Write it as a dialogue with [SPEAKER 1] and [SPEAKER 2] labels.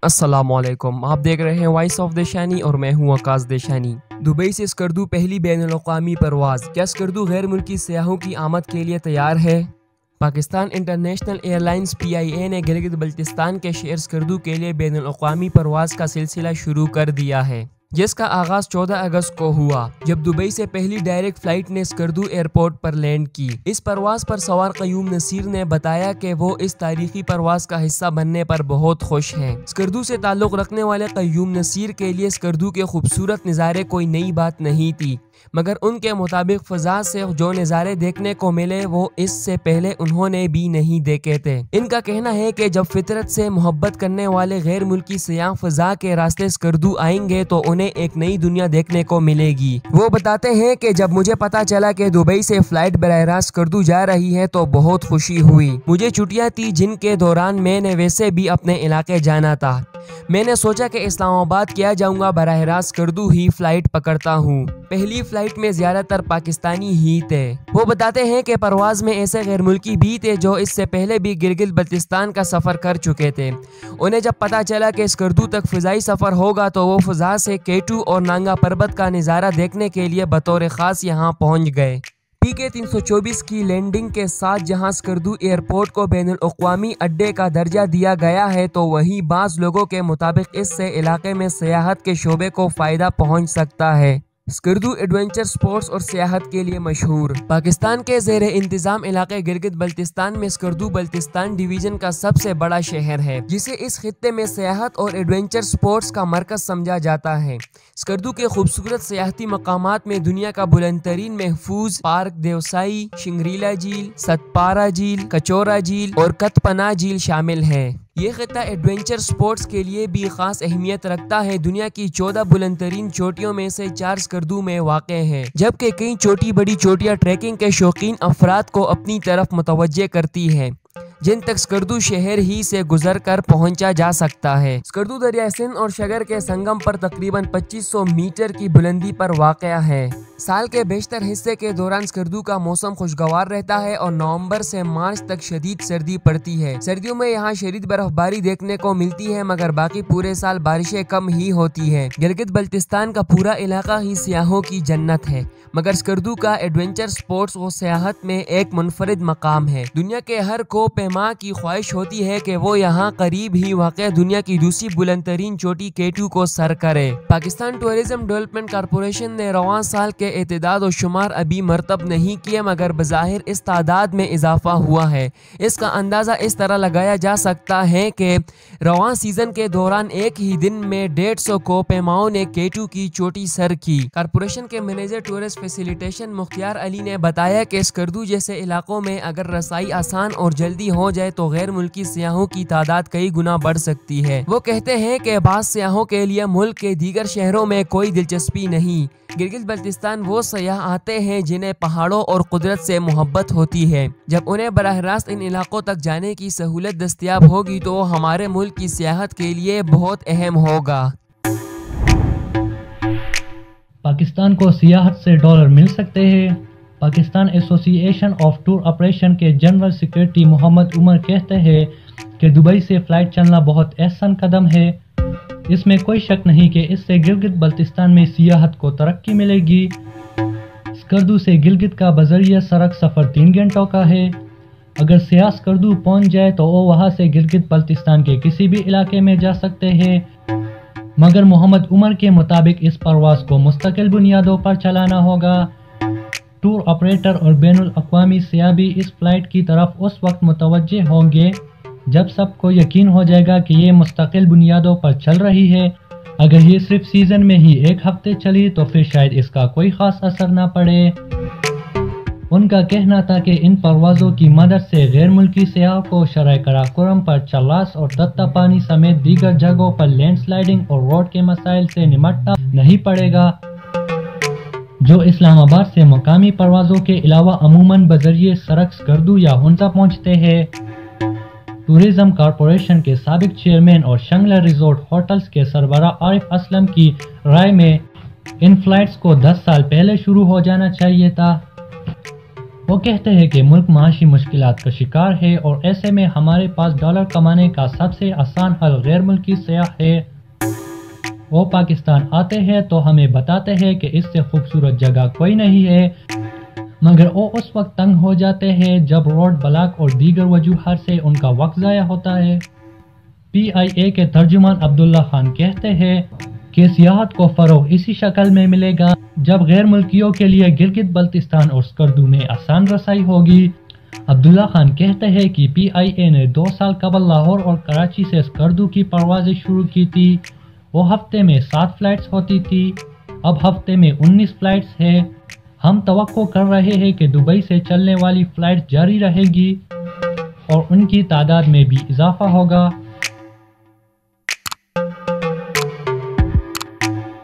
[SPEAKER 1] السلام علیکم، آپ دیکھ رہے ہیں وائس آف دیشانی اور میں ہوں آکاش دیشانی۔ دبئی سے اسکردو پہلی بین الاقوامی پرواز۔ کیا اسکردو غیر ملکی سیاحوں کی آمد کے لیے تیار ہے؟ Pakistan international air lines PIA نے گلگت بلتستان کے شہر اسکردو کے لیے بین الاقوامی پرواز کا سلسلہ شروع کر دیا ہے، جس کا آغاز 14 اگست کو ہوا جب دبئی سے پہلی ڈائریکٹ فلائٹ نے اسکردو ایئرپورٹ پر لینڈ کی۔ اس پرواز پر سوار قیوم نصیر نے بتایا کہ وہ اس تاریخی پرواز کا حصہ بننے پر بہت خوش ہیں۔ اسکردو سے تعلق رکھنے والے قیوم نصیر کے لیے اسکردو کے خوبصورت نظارے کوئی نئی بات نہیں تھی، مگر ان کے مطابق فضا سے جو نظارے دیکھنے کو ملے وہ اس سے پہلے انہوں نے بھی نہیں دیکھے تھے۔ ان کا کہنا ہے کہ جب فطرت سے محبت کرنے والے غیر ملکی سیاح فضا کے راستے اسکردو آئیں گے تو انہیں ایک نئی دنیا دیکھنے کو ملے گی۔ وہ بتاتے ہیں کہ جب مجھے پتا چلا کہ دبئی سے فلائٹ براہ راست اسکردو جا رہی ہے تو بہت خوشی ہوئی۔ مجھے چھٹیاں تھی جن کے دوران میں نے ویسے بھی اپنے علاقے جانا تھا۔ میں نے سوچا کہ اسلام آباد کیا جاؤں گا، براہ راست اسکردو ہی فلائٹ پکڑتا ہوں۔ پہلی فلائٹ میں زیادہ تر پاکستانی ہی تھے۔ وہ بتاتے ہیں کہ پرواز میں ایسے غیر ملکی بھی تھے جو اس سے پہلے بھی گلگت بلتستان کا سفر کر چکے تھے۔ انہیں جب پتا چلا کہ اسکردو تک فضائی سفر ہوگا تو وہ فضا سے K2 اور نانگا پربت کا نظارہ دیکھنے کے لیے بطور خاص یہاں پہنچ گئے۔ PK 324 کی لینڈنگ کے ساتھ جہاں اسکردو ایئرپورٹ کو بین الاقوامی اڈے کا درجہ دیا گیا ہے تو وہیں بعض لوگوں کے مطابق اس سے علاقے میں سیاحت کے شعبے کو فائدہ پہنچ سکتا ہے۔ اسکردو ایڈونچر سپورٹس اور سیاحت کے لیے مشہور۔ پاکستان کے زیر انتظام علاقے گلگت بلتستان میں اسکردو بلتستان ڈویژن کا سب سے بڑا شہر ہے، جسے اس خطے میں سیاحت اور ایڈونچر سپورٹس کا مرکز سمجھا جاتا ہے۔ اسکردو کے خوبصورت سیاحتی مقامات میں دنیا کا بلند ترین محفوظ پارک دیوسائی، شنگریلا جھیل، ستپارا جھیل، کچورا جھیل اور کتپنا جھیل شامل ہے۔ یہ خطہ ایڈونچر سپورٹس کے لیے بھی خاص اہمیت رکھتا ہے۔ دنیا کی 14 بلند ترین چوٹیوں میں سے 4 اسکردو میں واقع ہیں، جبکہ کئی چھوٹی بڑی چوٹیاں ٹریکنگ کے شوقین افراد کو اپنی طرف متوجہ کرتی ہیں، جن تک اسکردو شہر ہی سے گزر کر پہنچا جا سکتا ہے۔ اسکردو دریائے سندھ اور شگر کے سنگم پر تقریباً 2500 میٹر کی بلندی پر واقع ہے۔ سال کے بیشتر حصے کے دوران اسکردو کا موسم خوشگوار رہتا ہے اور نومبر سے مارچ تک شدید سردی پڑتی ہے۔ سردیوں میں یہاں شدید برف باری دیکھنے کو ملتی ہے، مگر باقی پورے سال بارشیں کم ہی ہوتی ہے۔ گلگت بلتستان کا پورا علاقہ ہی سیاحوں کی جنت ہے، مگر اسکردو کا ایڈونچر سپورٹس و سیاحت میں ایک منفرد مقام ہے۔ دنیا کے ہر کوہ ماں کی خواہش ہوتی ہے کہ وہ یہاں قریب ہی واقع دنیا کی دوسری بلند ترین چوٹی K2 کو سر کرے۔ پاکستان ٹورزم ڈیولپمنٹ کارپوریشن نے رواں سال کے اعداد و شمار ابھی مرتب نہیں کیے، مگر بظاہر اس تعداد میں اضافہ ہوا ہے۔ اس کا اندازہ اس طرح لگایا جا سکتا ہے کہ رواں سیزن کے دوران ایک ہی دن میں 150 کوہ پیماؤں نے K2 کی چوٹی سر کی۔ کارپوریشن کے منیجر ٹورسٹ فیسیلیٹیشن مختار علی نے بتایا کہ اسکردو جیسے علاقوں میں اگر رسائی آسان اور جلدی ہو جائے تو غیر ملکی سیاحوں کی تعداد کئی گنا بڑھ سکتی ہے۔ وہ کہتے ہیں کہ بعض سیاحوں کے لیے ملک کے دیگر شہروں میں کوئی دلچسپی نہیں۔ گلگت بلتستان وہ سیاح آتے ہیں جنہیں پہاڑوں اور قدرت سے محبت ہوتی ہے۔ جب انہیں براہ راست ان علاقوں تک جانے کی سہولت دستیاب ہوگی تو وہ ہمارے ملک کی سیاحت کے لیے بہت اہم ہوگا۔
[SPEAKER 2] پاکستان کو سیاحت سے ڈالر مل سکتے ہیں۔ پاکستان ایسوسی ایشن آف ٹور آپریشن کے جنرل سیکریٹری محمد عمر کہتے ہیں کہ دبئی سے فلائٹ چلنا بہت احسن قدم ہے۔ اس میں کوئی شک نہیں کہ اس سے گلگت بلتستان میں سیاحت کو ترقی ملے گی۔ اسکردو سے گلگت کا بذریعہ سڑک سفر 3 گھنٹوں کا ہے۔ اگر سیاح اسکردو پہنچ جائے تو وہ وہاں سے گلگت بلتستان کے کسی بھی علاقے میں جا سکتے ہیں، مگر محمد عمر کے مطابق اس پرواز کو مستقل بنیادوں پر چلانا ہوگا۔ ٹور آپریٹر اور بین الاقوامی سیاح بھی اس فلائٹ کی طرف اس وقت متوجہ ہوں گے جب سب کو یقین ہو جائے گا کہ یہ مستقل بنیادوں پر چل رہی ہے۔ اگر یہ صرف سیزن میں ہی 1 ہفتے چلی تو پھر شاید اس کا کوئی خاص اثر نہ پڑے۔ ان کا کہنا تھا کہ ان پروازوں کی مدد سے غیر ملکی سیاحوں کو شرح قراقرم پر چلاس اور تتہ پانی سمیت دیگر جگہوں پر لینڈ سلائڈنگ اور روڈ کے مسائل سے نمٹنا نہیں پڑے گا، جو اسلام آباد سے مقامی پروازوں کے علاوہ عموماً بذریعہ سڑک اسکردو یا ہنزا پہنچتے ہیں۔ ٹورزم کارپوریشن کے سابق چیئرمین اور شنگلا ریزورٹ ہوٹلز کے سربراہ عارف اسلم کی رائے میں ان فلائٹس کو 10 سال پہلے شروع ہو جانا چاہیے تھا۔ وہ کہتے ہیں کہ ملک معاشی مشکلات کا شکار ہے اور ایسے میں ہمارے پاس ڈالر کمانے کا سب سے آسان حل غیر ملکی سیاح ہے۔ وہ پاکستان آتے ہیں تو ہمیں بتاتے ہیں کہ اس سے خوبصورت جگہ کوئی نہیں ہے، مگر وہ اس وقت تنگ ہو جاتے ہیں جب روڈ بلاک اور دیگر وجوہات سے ان کا وقت ضائع ہوتا ہے۔ PIA کے ترجمان عبداللہ خان کہتے ہیں کہ سیاحت کو فروغ اسی شکل میں ملے گا جب غیر ملکیوں کے لیے گلگت بلتستان اور اسکردو میں آسان رسائی ہوگی۔ عبداللہ خان کہتے ہیں کہ PIA نے 2 سال قبل لاہور اور کراچی سے اسکردو کی پروازیں شروع کی تھی۔ وہ ہفتے میں 7 فلائٹس ہوتی تھی، اب ہفتے میں 19 فلائٹس ہے۔ ہم توقع کر رہے ہیں کہ دبئی سے چلنے والی فلائٹ جاری رہے گی اور ان کی تعداد میں بھی اضافہ ہوگا۔